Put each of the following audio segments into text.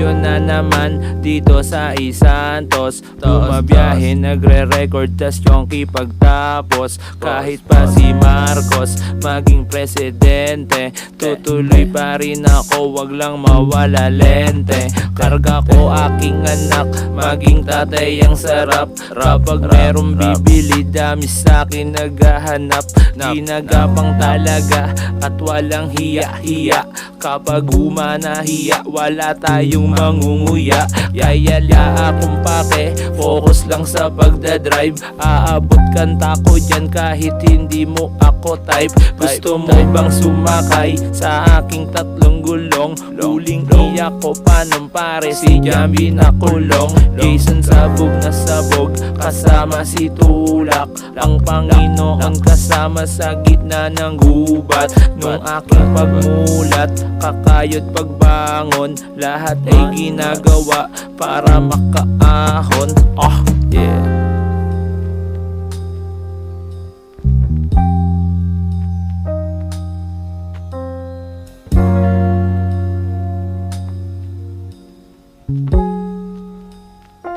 Ngayon na naman dito sa Isantos, bumabiyahe nagre-record tas yonki pagtapos. Kahit pa si Marcos maging presidente, tutuloy pa rin ako, wag lang mawala lente. Karga ko aking anak, maging tatay ang sarap. Kapag merong bibili, dami sa'kin naghahanap. Ginagapang talaga at walang hiya-hiya. Kapag humanahiya, wala tayong mangunguya. Yayala akong pake, focus lang sa pagdadrive. Aabot kanta ko dyan kahit hindi mo ako type. Gusto mo bang sumakay sa aking tatlong gulong? Huling iyak ko pa nung pare si Jambi nakulong. Jason sabog na sabog kasama si Tulak. Ang Panginoon kasama sa gitna ng gubat. Nung aking pagmulat, kakayod pagbangon, lahat ay ginagawa para makaahon. Oh yeah.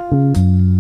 Thank you.